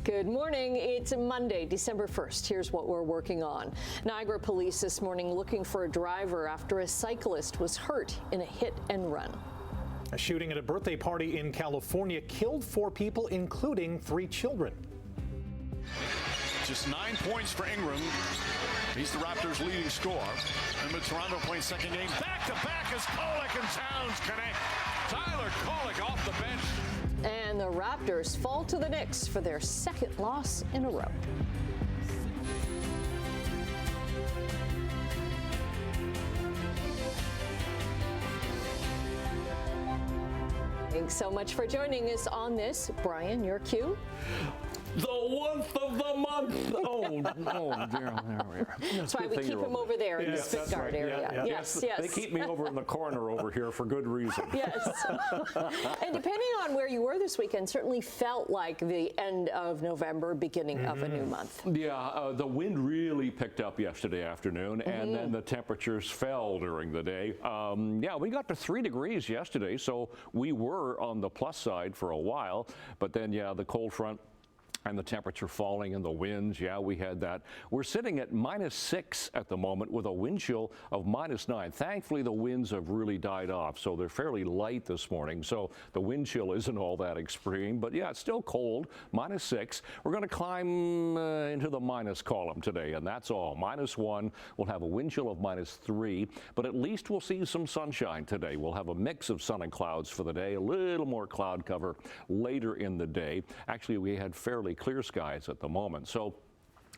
Good morning. It's Monday, December 1st. Here's what we're working on. Niagara police this morning looking for a driver after a cyclist was hurt in a hit and run. A shooting at a birthday party in California killed 4 people, including 3 children. Just 9 points for Ingram. He's the Raptors' leading scorer. And with Toronto playing second game back-to-back as Kolek and Towns connect. Tyler Kolek off the bench. And the Raptors fall to the Knicks for their second loss in a row. Thanks so much for joining us on this. Brian, your cue. The 1st of the month. Oh, dear. That's why we keep him over there in the Stuttgart area. Yes. They keep me over in the corner over here for good reason. Yes. And depending on where you were this weekend, certainly felt like the end of November, beginning of a new month. Yeah, the wind really picked up yesterday afternoon, and then the temperatures fell during the day. Yeah, we got to 3 degrees yesterday, so we were on the plus side for a while, but then, the cold front and the temperature falling and the winds, we had that. We're sitting at -6 at the moment with a wind chill of -9. Thankfully, the winds have really died off, so they're fairly light this morning. So the wind chill isn't all that extreme, but it's still cold, -6. We're going to climb into the minus column today, and that's all. -1. We'll have a wind chill of -3, but at least we'll see some sunshine today. We'll have a mix of sun and clouds for the day, a little more cloud cover later in the day. Actually, we had fairly clear skies at the moment. So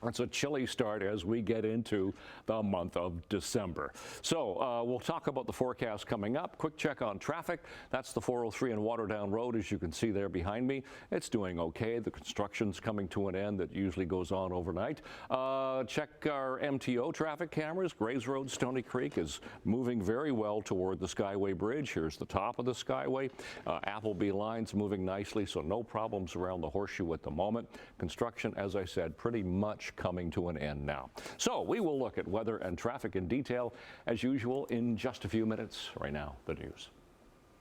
it's a chilly start as we get into the month of December. So we'll talk about the forecast coming up. Quick check on traffic. That's the 403 and Waterdown Road, as you can see there behind me. It's doing okay. The construction's coming to an end. That usually goes on overnight. Check our MTO traffic cameras. Grays Road, Stony Creek is moving very well toward the Skyway Bridge. Here's the top of the Skyway. Appleby line's moving nicely, so no problems around the Horseshoe at the moment. Construction, as I said, pretty much coming to an end now. So we will look at weather and traffic in detail as usual in just a few minutes. Right now, the news.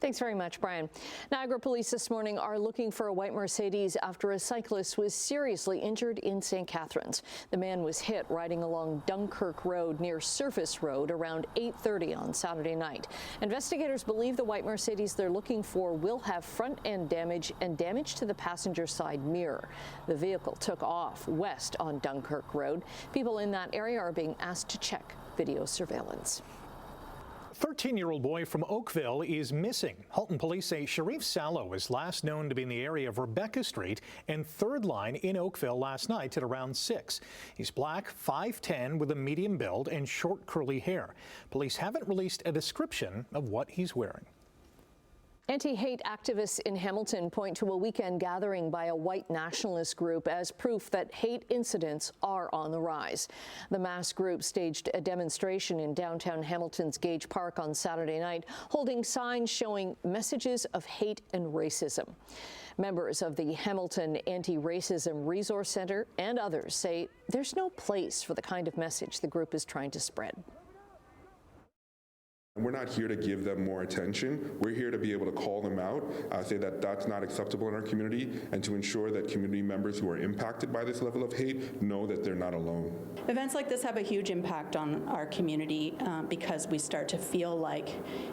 Thanks very much, Brian. Niagara police this morning are looking for a white Mercedes after a cyclist was seriously injured in St. Catharines. The man was hit riding along Dunkirk Road near Surface Road around 8:30 on Saturday night. Investigators believe the white Mercedes they're looking for will have front end damage and damage to the passenger side mirror. The vehicle took off west on Dunkirk Road. People in that area are being asked to check video surveillance. 13-year-old boy from Oakville is missing. Halton police say Sharif Sallow was last known to be in the area of Rebecca Street and 3rd Line in Oakville last night at around 6. He's black, 5'10", with a medium build and short curly hair. Police haven't released a description of what he's wearing. Anti-hate activists in Hamilton point to a weekend gathering by a white nationalist group as proof that hate incidents are on the rise. The mass group staged a demonstration in downtown Hamilton's Gage Park on Saturday night, holding signs showing messages of hate and racism. Members of the Hamilton Anti-Racism Resource Center and others say there's no place for the kind of message the group is trying to spread. We're not here to give them more attention. We're here to be able to call them out, say that that's not acceptable in our community, and to ensure that community members who are impacted by this level of hate know that they're not alone. Events like this have a huge impact on our community because we start to feel like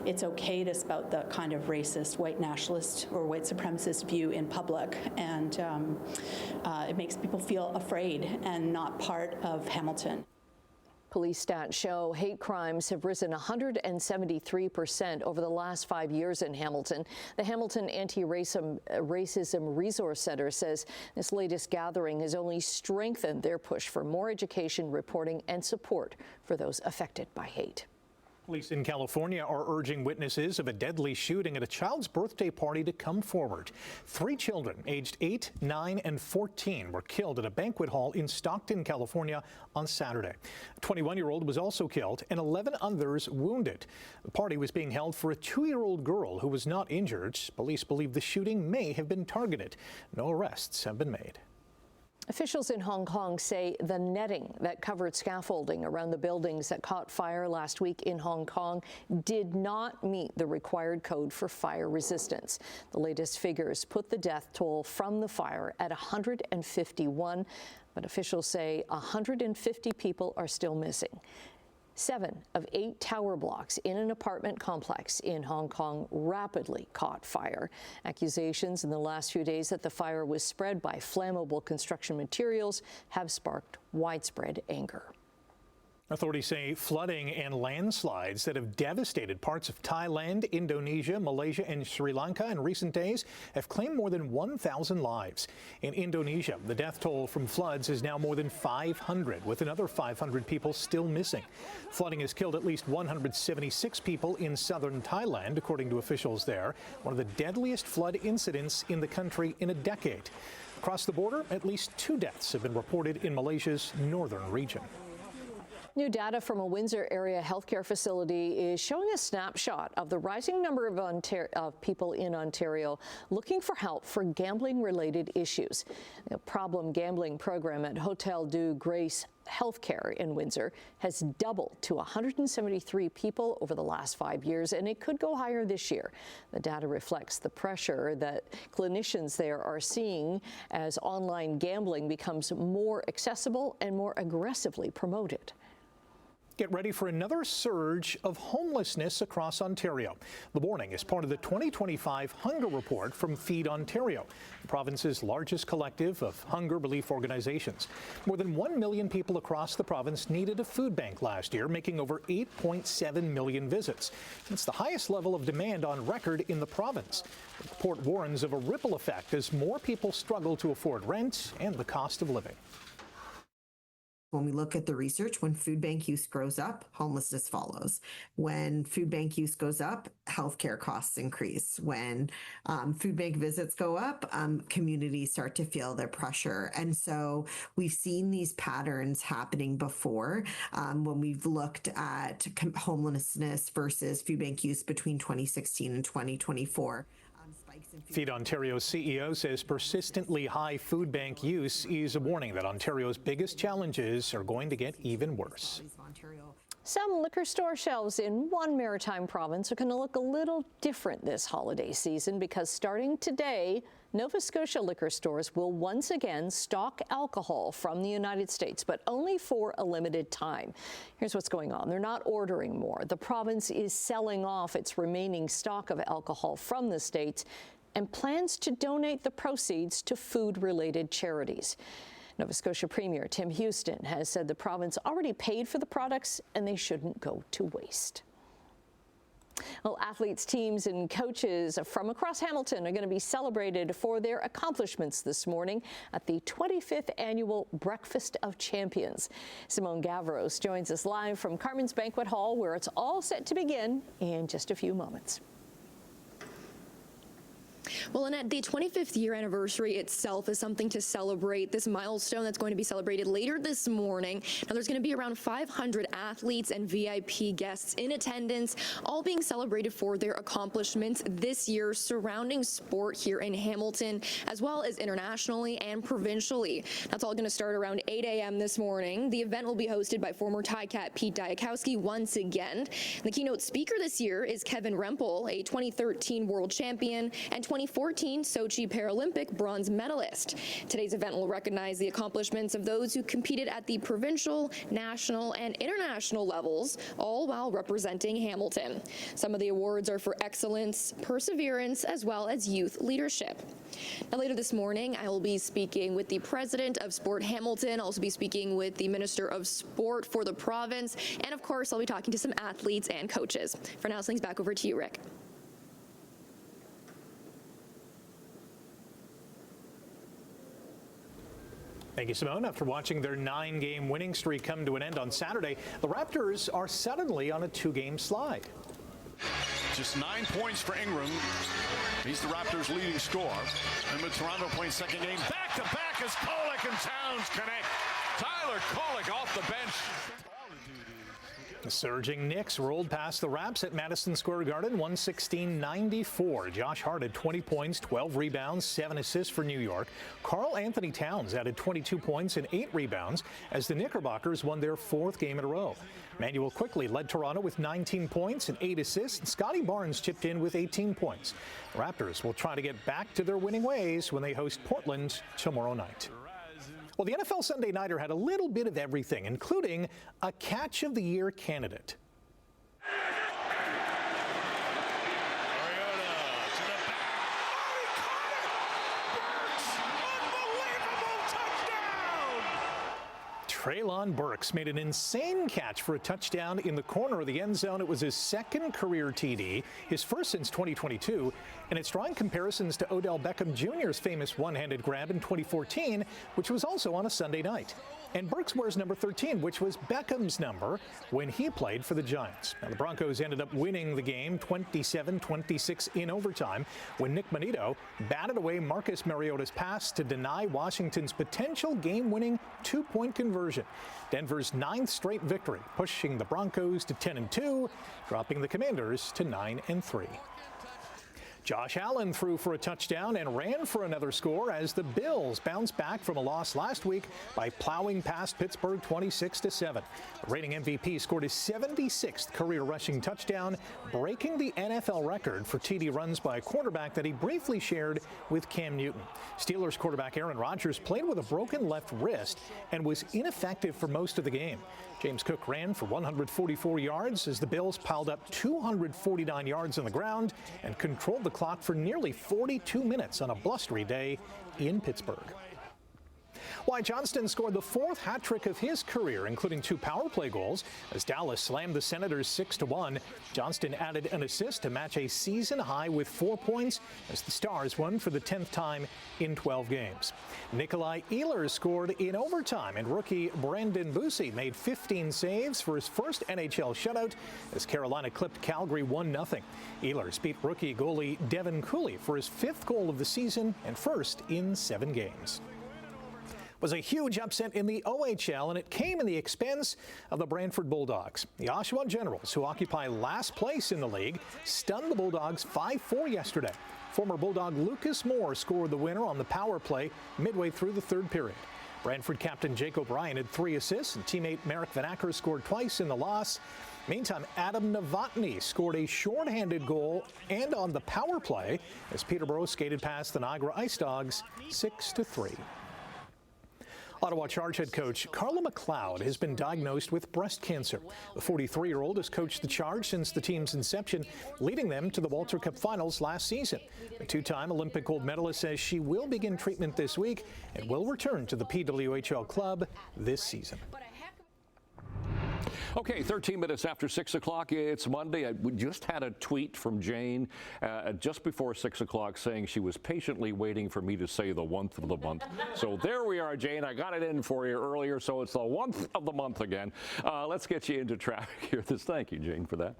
it's okay to spout the kind of racist, white nationalist, or white supremacist view in public, and it makes people feel afraid and not part of Hamilton. Police stats show hate crimes have risen 173% over the last 5 years in Hamilton. The Hamilton Anti-Racism Resource Center says this latest gathering has only strengthened their push for more education, reporting, and support for those affected by hate. Police in California are urging witnesses of a deadly shooting at a child's birthday party to come forward. 3 children aged 8, 9, and 14 were killed at a banquet hall in Stockton, California on Saturday. A 21-year-old was also killed and 11 others wounded. The party was being held for a 2-year-old girl who was not injured. Police believe the shooting may have been targeted. No arrests have been made. Officials in Hong Kong say the netting that covered scaffolding around the buildings that caught fire last week in Hong Kong did not meet the required code for fire resistance. The latest figures put the death toll from the fire at 151, but officials say 150 people are still missing. 7 of 8 tower blocks in an apartment complex in Hong Kong rapidly caught fire. Accusations in the last few days that the fire was spread by flammable construction materials have sparked widespread anger. Authorities say flooding and landslides that have devastated parts of Thailand, Indonesia, Malaysia, and Sri Lanka in recent days have claimed more than 1,000 lives. In Indonesia, the death toll from floods is now more than 500, with another 500 people still missing. Flooding has killed at least 176 people in southern Thailand, according to officials there, one of the deadliest flood incidents in the country in a decade. Across the border, at least 2 deaths have been reported in Malaysia's northern region. New data from a Windsor area healthcare facility is showing a snapshot of the rising number of people in Ontario looking for help for gambling-related issues. The problem gambling program at Hotel du Grace Healthcare in Windsor has doubled to 173 people over the last 5 years, and it could go higher this year. The data reflects the pressure that clinicians there are seeing as online gambling becomes more accessible and more aggressively promoted. Get ready for another surge of homelessness across Ontario. The warning is part of the 2025 Hunger Report from Feed Ontario, the province's largest collective of hunger relief organizations. More than 1 million people across the province needed a food bank last year, making over 8.7 million visits. It's the highest level of demand on record in the province. The report warns of a ripple effect as more people struggle to afford rent and the cost of living. When we look at the research, when food bank use grows up, homelessness follows. When food bank use goes up, healthcare costs increase. When food bank visits go up, communities start to feel their pressure. And so we've seen these patterns happening before when we've looked at homelessness versus food bank use between 2016 and 2024. Feed Ontario's CEO says persistently high food bank use is a warning that Ontario's biggest challenges are going to get even worse. Some liquor store shelves in one maritime province are going to look a little different this holiday season because starting today, Nova Scotia liquor stores will once again stock alcohol from the United States, but only for a limited time. Here's what's going on. They're not ordering more. The province is selling off its remaining stock of alcohol from the States and plans to donate the proceeds to food-related charities. Nova Scotia Premier Tim Houston has said the province already paid for the products and they shouldn't go to waste. Well, athletes, teams, and coaches from across Hamilton are going to be celebrated for their accomplishments this morning at the 25th Annual Breakfast of Champions. Simone Gavros joins us live from Carmen's Banquet Hall, where it's all set to begin in just a few moments. Well, Annette, the 25th year anniversary itself is something to celebrate. This milestone that's going to be celebrated later this morning. Now, there's going to be around 500 athletes and VIP guests in attendance, all being celebrated for their accomplishments this year surrounding sport here in Hamilton, as well as internationally and provincially. That's all going to start around 8 a.m. this morning. The event will be hosted by former Ticat Pete Diakowski once again. The keynote speaker this year is Kevin Rempel, a 2013 world champion and 2014 Sochi Paralympic bronze medalist. Today's event will recognize the accomplishments of those who competed at the provincial, national, and international levels, all while representing Hamilton. Some of the awards are for excellence, perseverance, as well as youth leadership. Now, later this morning, I will be speaking with the president of Sport Hamilton. I'll also be speaking with the Minister of Sport for the province. And of course, I'll be talking to some athletes and coaches. For now, things back over to you, Rick. Thank you, Simone. After watching their 9-game winning streak come to an end on Saturday, the Raptors are suddenly on a 2-game slide. Just 9 points for Ingram. He's the Raptors' leading scorer. And with Toronto playing second game, back-to-back as Kolek and Towns connect. Tyler Kolek off the bench. The surging Knicks rolled past the Raps at Madison Square Garden, 116-94. Josh Hart had 20 points, 12 rebounds, 7 assists for New York. Karl Anthony Towns added 22 points and 8 rebounds as the Knickerbockers won their 4th game in a row. Manuel quickly led Toronto with 19 points and 8 assists, and Scotty Barnes chipped in with 18 points. The Raptors will try to get back to their winning ways when they host Portland tomorrow night. Well, the NFL Sunday Nighter had a little bit of everything, including a Catch of the Year candidate. Treylon Burks made an insane catch for a touchdown in the corner of the end zone. It was his 2nd career TD, his first since 2022, and it's drawing comparisons to Odell Beckham Jr.'s famous one-handed grab in 2014, which was also on a Sunday night. And Burks wears number 13, which was Beckham's number when he played for the Giants. Now, the Broncos ended up winning the game 27-26 in overtime when Nick Bonito batted away Marcus Mariota's pass to deny Washington's potential game-winning 2-point conversion. Denver's 9th straight victory, pushing the Broncos to 10-2, dropping the Commanders to 9-3. Josh Allen threw for a touchdown and ran for another score as the Bills bounced back from a loss last week by plowing past Pittsburgh 26-7. The reigning MVP scored his 76th career rushing touchdown, breaking the NFL record for TD runs by a quarterback that he briefly shared with Cam Newton. Steelers quarterback Aaron Rodgers played with a broken left wrist and was ineffective for most of the game. James Cook ran for 144 yards as the Bills piled up 249 yards on the ground and controlled the clock for nearly 42 minutes on a blustery day in Pittsburgh. Wyatt Johnston scored the 4th hat trick of his career, including 2 power play goals. As Dallas slammed the Senators 6-1, Johnston added an assist to match a season high with 4 points as the Stars won for the 10th time in 12 games. Nikolai Ehlers scored in overtime, and rookie Brandon Bussi made 15 saves for his first NHL shutout as Carolina clipped Calgary 1-0. Ehlers beat rookie goalie Devin Cooley for his 5th goal of the season and first in 7 games. Was a huge upset in the OHL, and it came in the expense of the Brantford Bulldogs. The Oshawa Generals, who occupy last place in the league, stunned the Bulldogs 5-4 yesterday. Former Bulldog Lucas Moore scored the winner on the power play midway through the 3rd period. Brantford captain Jake O'Brien had 3 assists, and teammate Marek Van Acker scored twice in the loss. Meantime, Adam Novotny scored a shorthanded goal and on the power play as Peterborough skated past the Niagara Ice Dogs 6-3. Ottawa Charge head coach Carla McLeod has been diagnosed with breast cancer. The 43-year-old has coached the Charge since the team's inception, leading them to the Walter Cup finals last season. The 2-time Olympic gold medalist says she will begin treatment this week and will return to the PWHL club this season. Okay, 13 minutes after 6 o'clock. It's Monday. We just had a tweet from Jane just before 6 o'clock saying she was patiently waiting for me to say the 1th of the month. So there we are, Jane. I got it in for you earlier, so it's the 1th of the month again. Let's get you into traffic here. Thank you, Jane, for that.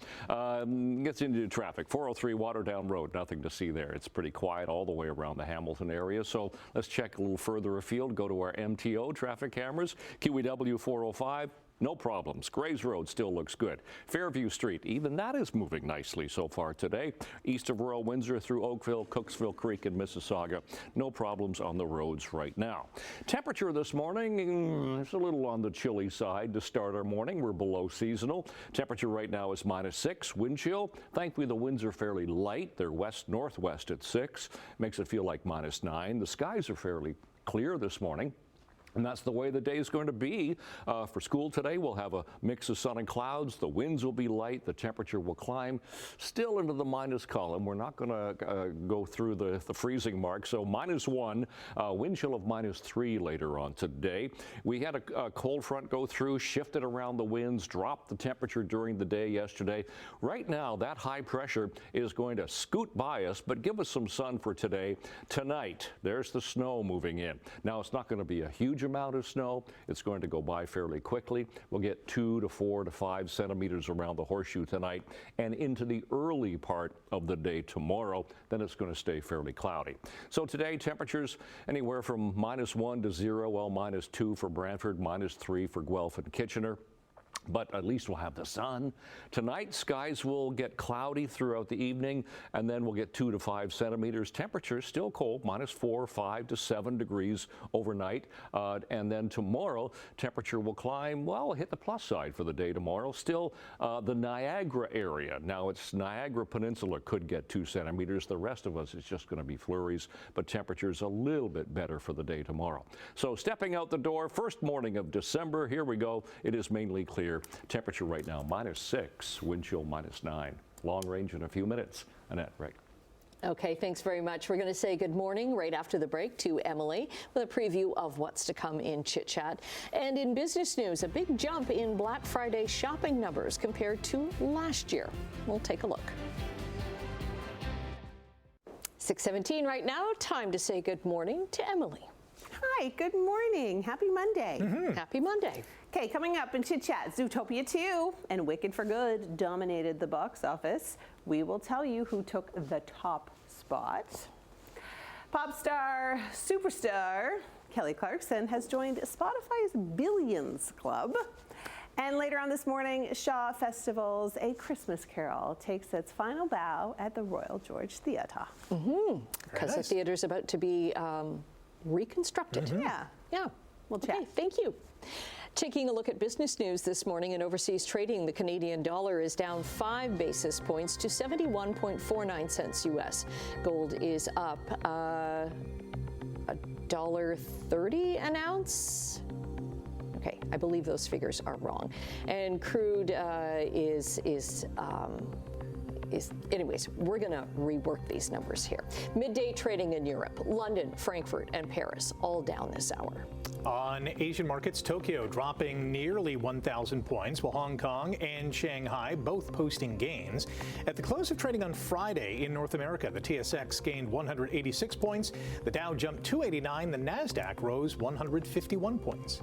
Gets into traffic. 403 Waterdown Road. Nothing to see there. It's pretty quiet all the way around the Hamilton area. So let's check a little further afield. Go to our MTO traffic cameras. QEW 405. No problems. Grays Road still looks good. Fairview Street, even that is moving nicely so far today. East of Royal Windsor through Oakville, Cooksville Creek, and Mississauga. No problems on the roads right now. Temperature this morning is a little on the chilly side to start our morning. We're below seasonal. Temperature right now is -6. Wind chill. Thankfully, the winds are fairly light. They're west-northwest at 6. Makes it feel like -9. The skies are fairly clear this morning. And that's the way the day is going to be. For school today, we'll have a mix of sun and clouds. The winds will be light. The temperature will climb still into the minus column. We're not going to go through the freezing mark. So -1, wind chill of -3 later on today. We had a cold front go through, shifted around the winds, dropped the temperature during the day yesterday. Right now, that high pressure is going to scoot by us, but give us some sun for today. Tonight, there's the snow moving in. Now, it's not going to be a huge amount of snow. It's going to go by fairly quickly. We'll get 2 to 4 to 5 centimeters around the horseshoe tonight and into the early part of the day tomorrow. Then it's going to stay fairly cloudy. So today, temperatures anywhere from -1 to 0, well, -2 for Brantford, -3 for Guelph and Kitchener. but at least we'll have the sun. Tonight, skies will get cloudy throughout the evening, and then we'll get 2 to 5 centimeters. Temperatures still cold, -4, 5 to 7 degrees overnight. And then tomorrow, temperature will climb, well, hit the plus side for the day tomorrow. Still, the Niagara area. Now, it's Niagara Peninsula could get 2 centimeters. The rest of us, it's just going to be flurries, but temperatures a little bit better for the day tomorrow. So stepping out the door, first morning of December, here we go. It is mainly clear. Temperature right now, -6, wind chill -9. Long range in a few minutes. Annette, right. Okay, thanks very much. We're going to say good morning right after the break to Emily with a preview of what's to come in Chit Chat. And in business news, a big jump in Black Friday shopping numbers compared to last year. We'll take a look. 6:17 right now. Time to say good morning to Emily. Hi, good morning. Happy Monday. Happy Monday. Okay, coming up in Chit Chat, Zootopia 2 and Wicked for Good dominated the box office. We will tell you who took the top spot. Pop star, superstar Kelly Clarkson has joined Spotify's Billions Club. And later on this morning, Shaw Festival's A Christmas Carol takes its final bow at the Royal George Theatre. Because the theater's about to be reconstructed. Yeah, we'll chat. Okay, thank you. Taking a look at business news this morning in overseas trading, the Canadian dollar is down 5 basis points to 71.49 cents US. Gold is up $1.30 an ounce. Okay, I believe those figures are wrong. And crude anyways, we're going to rework these numbers here. Midday trading in Europe, London, Frankfurt, and Paris, all down this hour. On Asian markets, Tokyo dropping nearly 1,000 points, while Hong Kong and Shanghai both posting gains. At the close of trading on Friday in North America, the TSX gained 186 points, the Dow jumped 289, the NASDAQ rose 151 points.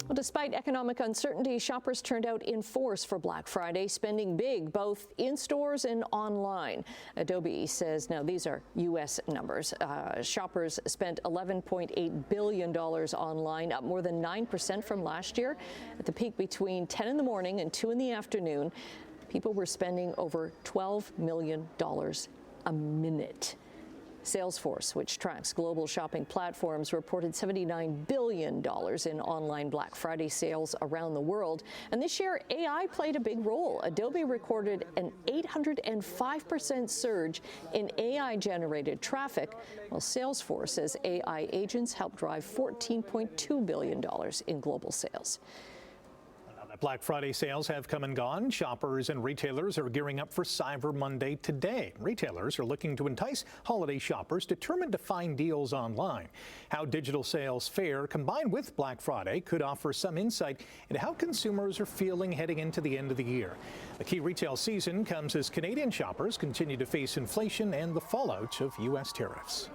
Well, despite economic uncertainty, shoppers turned out in force for Black Friday, spending big both in stores and online. Adobe says, now these are U.S. numbers, shoppers spent $11.8 billion online, up more than 9% from last year. At the peak between 10 in the morning and 2 in the afternoon, people were spending over $12 million a minute. Salesforce, which tracks global shopping platforms, reported $79 billion in online Black Friday sales around the world. And this year, AI played a big role. Adobe recorded an 805% surge in AI-generated traffic, while Salesforce says AI agents helped drive $14.2 billion in global sales. Black Friday sales have come and gone. Shoppers and retailers are gearing up for Cyber Monday today. Retailers are looking to entice holiday shoppers determined to find deals online. How digital sales fare combined with Black Friday could offer some insight into how consumers are feeling heading into the end of the year. The key retail season comes as Canadian shoppers continue to face inflation and the fallout of U.S. tariffs.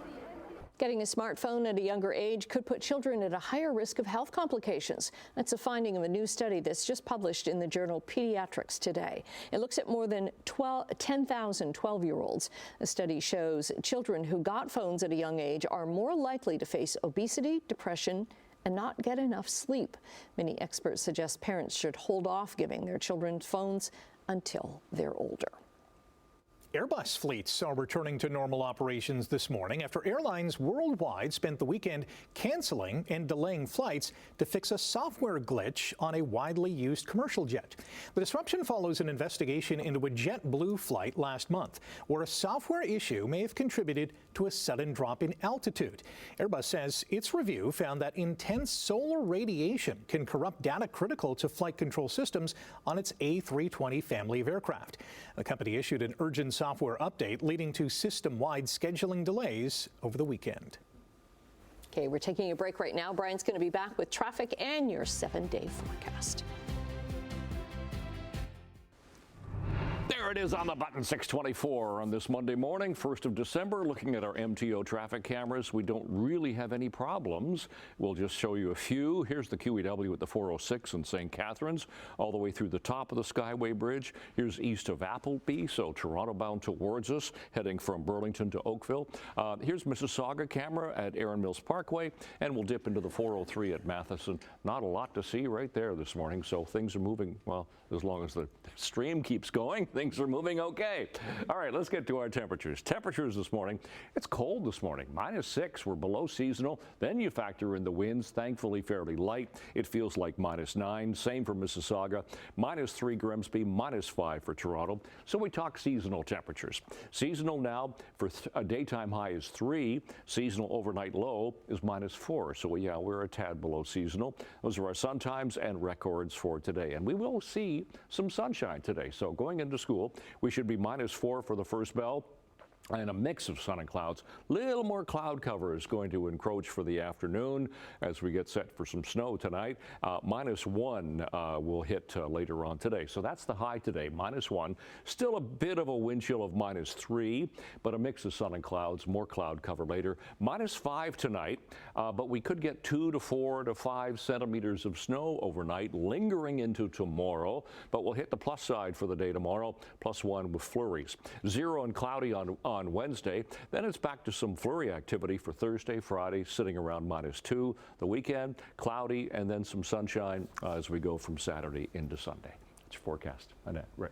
Getting a smartphone at a younger age could put children at a higher risk of health complications. That's a finding of a new study that's just published in the journal Pediatrics today. It looks at more than 10,000 12-year-olds. The study shows children who got phones at a young age are more likely to face obesity, depression, and not get enough sleep. Many experts suggest parents should hold off giving their children phones until they're older. Airbus fleets are returning to normal operations this morning after airlines worldwide spent the weekend canceling and delaying flights to fix a software glitch on a widely used commercial jet. The disruption follows an investigation into a JetBlue flight last month, where a software issue may have contributed to a sudden drop in altitude. Airbus says its review found that intense solar radiation can corrupt data critical to flight control systems on its A320 family of aircraft. The company issued an urgent software update, leading to system-wide scheduling delays over the weekend. Okay, we're taking a break right now. Brian's going to be back with traffic and your 7-day forecast. There There it is on the button, 6:24 on this Monday morning, 1st of December. Looking at our MTO traffic cameras, we don't really have any problems. We'll just show you a few. Here's the QEW at the 406 in St. Catharines, all the way through the top of the Skyway Bridge. Here's east of Appleby, so Toronto bound towards us, heading from Burlington to Oakville. Here's Mississauga camera at Erin Mills Parkway, and we'll dip into the 403 at Matheson. Not a lot to see right there this morning, so things are moving, well, as long as the stream keeps going, things are moving okay. All right, let's get to our temperatures. Temperatures this morning, it's cold this morning, -6. We're below seasonal. Then you factor in the winds, thankfully fairly light. It feels like -9. Same for Mississauga. -3 Grimsby, -5 for Toronto. So we talk seasonal temperatures. Seasonal now for a daytime high is 3. Seasonal overnight low is -4. So yeah, we're a tad below seasonal. Those are our sun times and records for today. And we will see some sunshine today. So going into school, we should be -4 for the first bell. And a mix of sun and clouds. Little more cloud cover is going to encroach for the afternoon as we get set for some snow tonight. -1 will hit later on today. So that's the high today, -1. Still a bit of a wind chill of -3, but a mix of sun and clouds, more cloud cover later. -5 tonight, but we could get 2 to 4 to 5 centimeters of snow overnight, lingering into tomorrow, but we'll hit the plus side for the day tomorrow, +1 with flurries. 0 and cloudy on Wednesday. Then it's back to some flurry activity for Thursday, Friday, sitting around -2. The weekend, cloudy, and then some sunshine as we go from Saturday into Sunday. It's your forecast. Annette, Rick.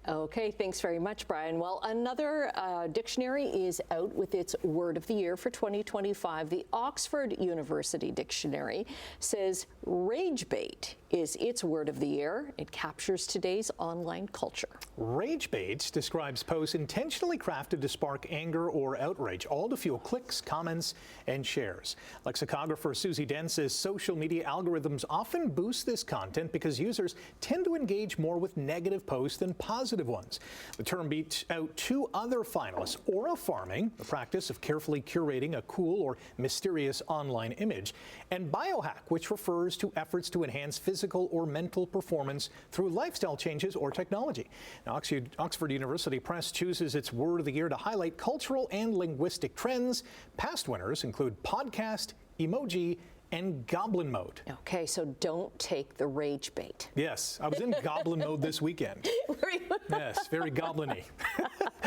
Okay, thanks very much, Brian. Well, another dictionary is out with its word of the year for 2025. The Oxford University Dictionary says rage bait is its word of the year. It captures today's online culture. Rage bait describes posts intentionally crafted to spark anger or outrage, all to fuel clicks, comments, and shares. Lexicographer Susie Dent says social media algorithms often boost this content because users tend to engage more with negative posts than positive ones. The term beats out 2 other finalists: aura farming, the practice of carefully curating a cool or mysterious online image, and biohack, which refers to efforts to enhance physical or mental performance through lifestyle changes or technology. Now, Oxford University Press chooses its word of the year to highlight cultural and linguistic trends. Past winners include podcast, emoji, and goblin mode. Okay, so don't take the rage bait. Yes, I was in goblin mode this weekend. Were you? Yes, very goblin-y.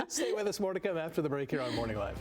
Stay with us, more to come after the break here on Morning Live.